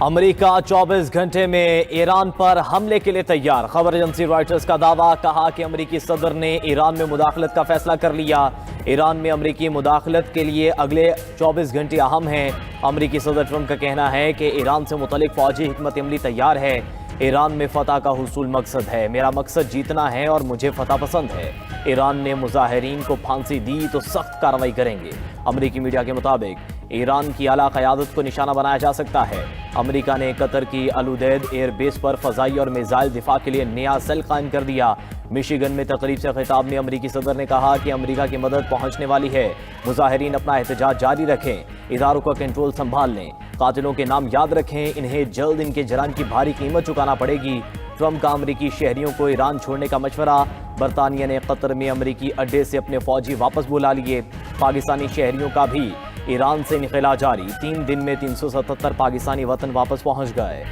America 24 घंटे में Iran पर हमले के लिए तैयार। खबर एजेंसी रॉयटर्स का दावा, कहा कि अमेरिकी सदर ने ईरान में मुदाखलत का फैसला कर लिया। ईरान में अमेरिकी मुदाखलत के लिए अगले 24 घंटे अहम हैं। अमेरिकी सदर ट्रंप का कहना है कि ईरान से मुतल्लिक फौजी हिकमत अमली तैयार है। ईरान में फतह का हुसूल मकसद है। मेरा मकसद जीतना है और मुझे फतह पसंद है। ईरान ने मुजाहिरीन को फांसी दी तो सख्त कार्रवाई करेंगे। अमेरिकी मीडिया के मुताबिक ईरान की आला क़यादत को निशाना बनाया जा सकता है। अमेरिका ने कतर की अल उदैद एयरबेस पर फ़ज़ाई और मिसाइल दिफा के लिए नया सेल कायम कर दिया। मिशिगन में तकरीब से खिताब में अमेरिकी सदर ने कहा कि अमेरिका की मदद पहुंचने वाली है। मुजाहिरीन अपना एहतजाज जारी रखें, इदारों का कंट्रोल संभाल लें, कातिलों के नाम याद रखें, इन्हें जल्द इनके जरान की भारी कीमत चुकाना पड़ेगी। ट्रंप का अमेरिकी शहरियों को ईरान छोड़ने का मशवरा। बरतानिया ने कतर में अमेरिकी अड्डे से अपने फौजी वापस बुला लिए। पाकिस्तानी शहरियों का भी ईरान से निकला जारी। 3 दिन में 377 पाकिस्तानी वतन वापस पहुंच गए।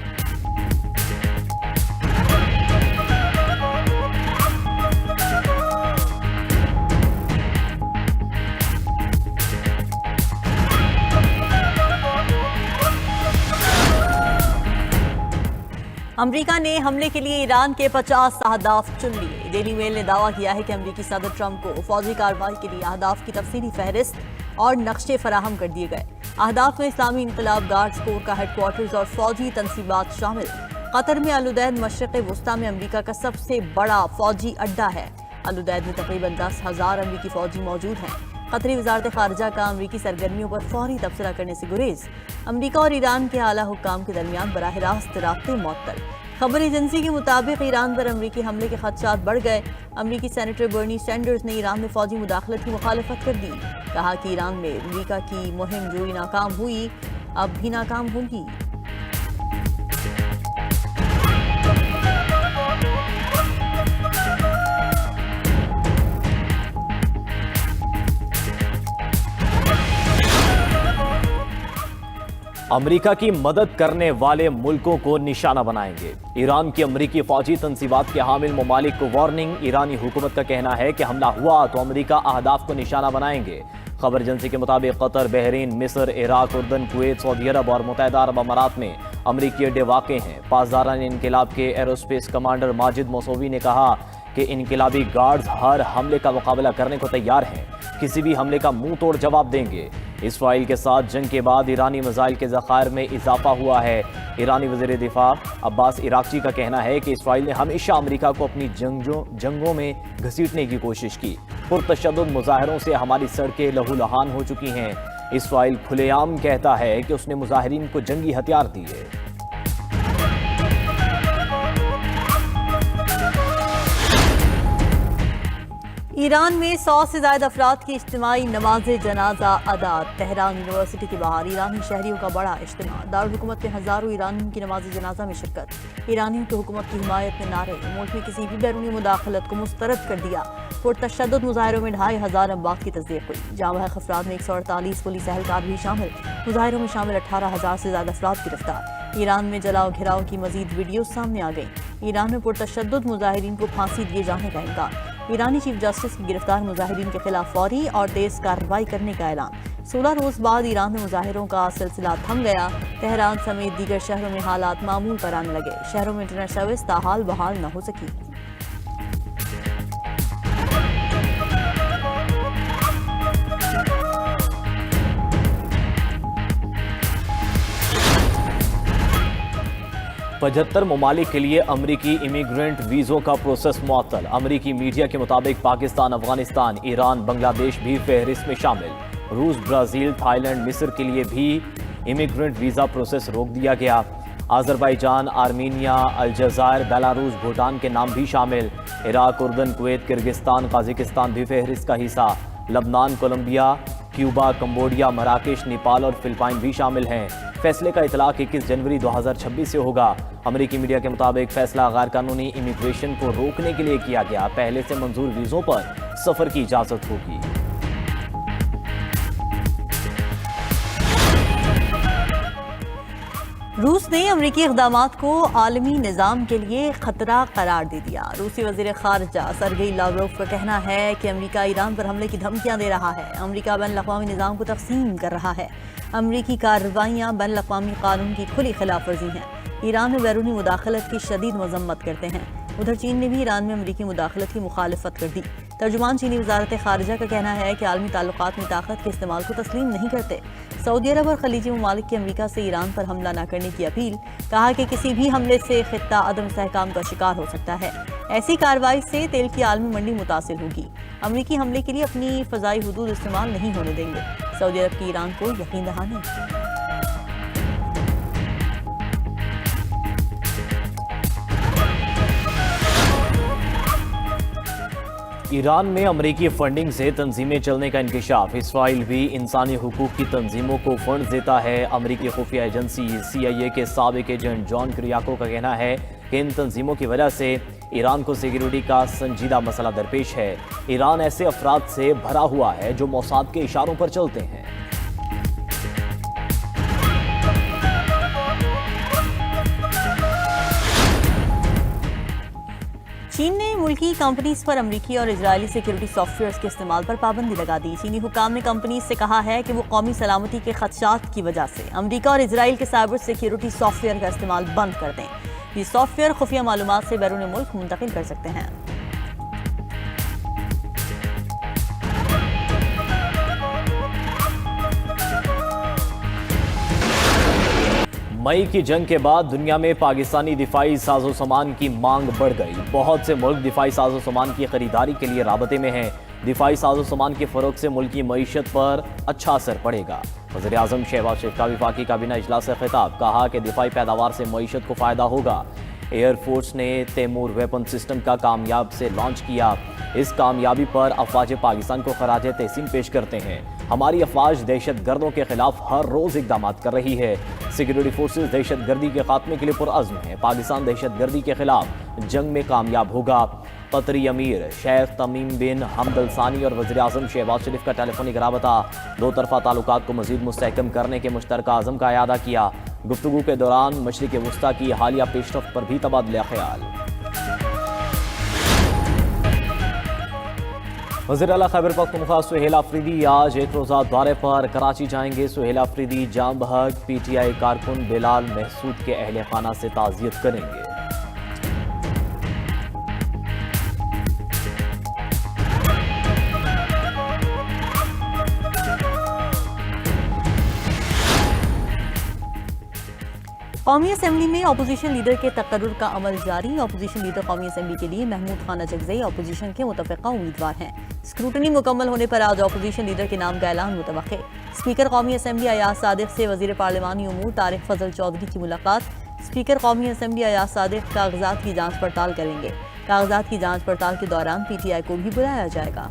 अमेरिका ने हमले के लिए ईरान के 50 अहदाफ चुन लिए। डेली मेल ने दावा किया है कि अमेरिकी सदर ट्रंप को फौजी कार्रवाई के लिए अहदाफ की तफसीली फहरिस्त और नक्शे फराहम कर दिए गए। अहदाफ में इस्लामी इनकलाब गार्ड्स कोर का हेडक्वार्टर्स और फौजी तनसीबात शामिल। कतर में अल उदैद मशरिक़ वुस्ता में अमेरिका का सबसे बड़ा फौजी अड्डा है। अल उदैद में तकरीबन 10,000 अमेरिकी फौजी मौजूद हैं। कतरी वजारत खारजा का अमेरिकी सरगर्मियों पर फौरी तबसरा करने से गुरेज। अमेरिका और ईरान के आला हुक्काम के दरमियान बराह रास्त राब्ते मुअत्तल। खबर एजेंसी के मुताबिक ईरान पर अमेरिकी हमले के खदशात बढ़ गए। अमेरिकी सेनेटर बर्नी सैंडर्स ने ईरान में फौजी मुदाखलत की मुखालफत कर दी। कहा कि ईरान में अमेरिका की मुहिम जो नाकाम हुई अब भी नाकाम होगी। अमेरिका की मदद करने वाले मुल्कों को निशाना बनाएंगे। ईरान की अमेरिकी फौजी तनसीबात के हामिल ममालिक को वार्निंग। ईरानी हुकूमत का कहना है कि हमला हुआ तो अमेरिका अहदाफ को निशाना बनाएंगे। खबर एजेंसी के मुताबिक कतर, बहरीन, मिस्र, इराक, उर्दन, कुवैत, सऊदी अरब और मुत्तहिदा अरब अमारात में अमेरिकी अड्डे वाक़ हैं। पासदारान इनकलाब के एरोस्पेस कमांडर माजिद मौसवी ने कहा कि इनकलाबी गार्ड्स हर हमले का मुकाबला करने को तैयार हैं, किसी भी हमले का मुंह तोड़ जवाब देंगे। इसराइल के साथ जंग के बाद ईरानी मिसाइल के ज़खायर में इजाफा हुआ है। ईरानी वज़ीर दिफा अब्बास इराक़ची का कहना है कि इसराइल ने हमेशा अमेरिका को अपनी जंगों में घसीटने की कोशिश की। पुरतशद्दुद मुजाहिरों से हमारी सड़कें लहूलुहान हो चुकी हैं। इसराइल खुलेआम कहता है कि उसने मुजाहिरीन को जंगी हथियार दिए। ईरान में 100 से ज्यादा अफराद की इज्तिमाई नमाज जनाजा अदा। तेहरान यूनिवर्सिटी के बाहर ईरानी शहरियों का बड़ा इज्तिमा। दारुल हुकूमत में हजारों ईरानियों की नमाज जनाजा में शिरकत। ईरानियों की हुकूमत की हिमायत में नारे। मुल्क में किसी भी बैरूनी मुदाखलत को मुस्तरद कर दिया। पुरतशद्दुद मुजाहिरों में 2,500 अमवात की तस्दीक हुई। जाँ बहक अफराद में 148 पुलिस एहलकार भी शामिल। मुजाहिरों में शामिल 18,000 से ज्यादा अफराद गिरफ्तार। ईरान में जलाओ घिराव की मजीद वीडियो सामने आ गई। ईरान में पुरतशद्दुद मुजाहिरीन को फांसी दिए जाने का इनकार। ईरानी चीफ जस्टिस की गिरफ्तार मुजाहिरीन के खिलाफ फौरी और तेज कार्रवाई करने का ऐलान। 16 रोज बाद ईरान में मुजाहिरों का सिलसिला थम गया। तेहरान समेत दीगर शहरों में हालात मामूल पर आने लगे। शहरों में इंटरनेट सर्विस ताहाल बहाल न हो सकी। पचहत्तर ममालिक के लिए अमरीकी इमिग्रेंट वीज़ों का प्रोसेस मुअत्तल। अमरीकी मीडिया के मुताबिक पाकिस्तान, अफगानिस्तान, ईरान, बांग्लादेश भी फहरिस्त में शामिल। रूस, ब्राज़ील, थाईलैंड, मिस्र के लिए भी इमिग्रेंट वीज़ा प्रोसेस रोक दिया गया। अज़रबैजान, आर्मीनिया, अलजायर, बेलारूस, भूटान के नाम भी शामिल। इराक, उर्दन, कुवैत, किर्गिस्तान, काज़ाकिस्तान भी फहरिस्त का हिस्सा। लबनान, कोलंबिया, क्यूबा, कंबोडिया, मराकेश, नेपाल और फिलिपाइन भी शामिल हैं। फैसले का इतलाक 21 जनवरी 2026 से होगा। अमेरिकी मीडिया के मुताबिक फैसला गैर कानूनी इमिग्रेशन को रोकने के लिए किया गया। पहले से मंजूर वीज़ों पर सफ़र की इजाज़त होगी। रूस ने अमरीकी इक़दामात को आलमी निज़ाम के लिए खतरा करार दे दिया। रूसी वज़ीर ख़ारजा सरगेई लावरोव का कहना है कि अमरीका ईरान पर हमले की धमकियां दे रहा है। अमरीका बैन अक़वामी निज़ाम को तक़सीम कर रहा है। अमरीकी कार्रवाइयाँ बैन अक़वामी कानून की खुली खिलाफ वर्जी हैं। ईरान में बैरूनी मुदाखलत की शदीद मज़म्मत करते हैं। उधर चीन ने भी ईरान में अमरीकी मुदाखलत की मुखालफत कर दी। तर्जुमान चीनी वज़ारत ख़ारजा का कहना है कि आलमी ताल्लुकात में ताकत के इस्तेमाल को तस्लीम नहीं करते। सऊदी अरब और खलीजी ममालिक की अमरीका से ईरान पर हमला न करने की अपील। कहा कि किसी भी हमले से खित्ता अदम इस्तेहकाम का शिकार हो सकता है। ऐसी कार्रवाई से तेल की आलमी मंडी मुतासिर होगी। अमरीकी हमले के लिए अपनी फ़ज़ाई हुदूद इस्तेमाल नहीं होने देंगे। सऊदी अरब की ईरान को यकीन दहानी। ईरान में अमरीकी फंडिंग से तंजीमें चलने का इंकशाफ। इसराइल भी इंसानी हुकूक की तंजीमों को फंड देता है। अमरीकी खुफिया एजेंसी CIA के साबिक एजेंट जॉन किरियाको का कहना है कि इन तंजीमों की वजह से ईरान को सिक्योरिटी का संजीदा मसला दरपेश है। ईरान ऐसे अफराद से भरा हुआ है जो मोसाद के इशारों पर चलते हैं। चीन ने मुल्की कंपनीज पर अमरीकी और इजरायली सिक्योरिटी सॉफ्टवेयर्स के इस्तेमाल पर पाबंदी लगा दी। चीनी हुकाम ने कंपनीज से कहा है कि वो कौमी सलामती के खदशात की वजह से अमरीका और इजराइल के साइबर सिक्योरिटी सॉफ्टवेयर का इस्तेमाल बंद कर दें। ये सॉफ्टवेयर खुफिया मालूमात से बैरून मुल्क मुंतकिल कर सकते हैं। मई की जंग के बाद दुनिया में पाकिस्तानी दिफाई साजो सामान की मांग बढ़ गई। बहुत से मुल्क दिफाई साजो सामान की खरीदारी के लिए राबते में हैं। दिफाई साजो सामान के फ़रोग से मुल्क की मईशत पर अच्छा असर पड़ेगा। वज़ीर आज़म शहबाज शरीफ का वफाकी काबीना इजलास से खिताब। कहा कि दिफाई पैदावार से मईशत को फ़ायदा होगा। एयरफोर्स ने तैमूर वेपन सिस्टम का कामयाब से लॉन्च किया। इस कामयाबी पर अफवाज पाकिस्तान को खराज तहसीन पेश करते हैं। हमारी अफवाज दहशत गर्दों के खिलाफ हर रोज़ इकदाम कर रही है। सिक्योरिटी फोर्सेज दहशत गर्दी के खात्मे के लिए पुरअज़्म है। पाकिस्तान दहशत गर्दी के खिलाफ जंग में कामयाब होगा। कतरी अमीर शेख तमीम बिन हमद अल सानी और वज़ीर आज़म शहबाज शरीफ का टेलीफोनिक राबता। दो तरफ़ा ताल्लुकात को मज़ीद मुस्तहकम करने के मुश्तरका अज़म का अयादा किया। गुफ्तगू के दौरान मशरिक़ वुस्ता की हालिया पेशरफ़्त पर भी तबादला ख्याल। वज़ीर आला खैबर पख्तूनख्वा सुहेल आफरीदी आज एक रोज़ा दौरे पर कराची जाएंगे। सुहेल आफरीदी जाम बहक PTI कारकुन बिलाल महसूद के अहले खाना से ताज़ियत करेंगे। कौमी असम्बली में अपोजिशन लीडर के तकर्रुर का अमल जारी। अपोजिशन लीडर कौमी असम्बली के लिए महमूद खान अजगज़ई अपोजिशन के मुतफ़िक़ा उम्मीदवार हैं। स्क्रूटनी मुकम्मल होने पर आज अपोजिशन लीडर के नाम का ऐलान मुतवक्के। स्पीकर कौमी असम्बली अयाज सादिक से वज़ीर पार्लिमानी उमूर तारिक फजल चौधरी की मुलाकात। स्पीकर कौमी असम्बली अयाज सादिक कागजात की जाँच पड़ताल करेंगे। कागजात की जाँच पड़ताल के दौरान PTI को भी बुलाया जाएगा।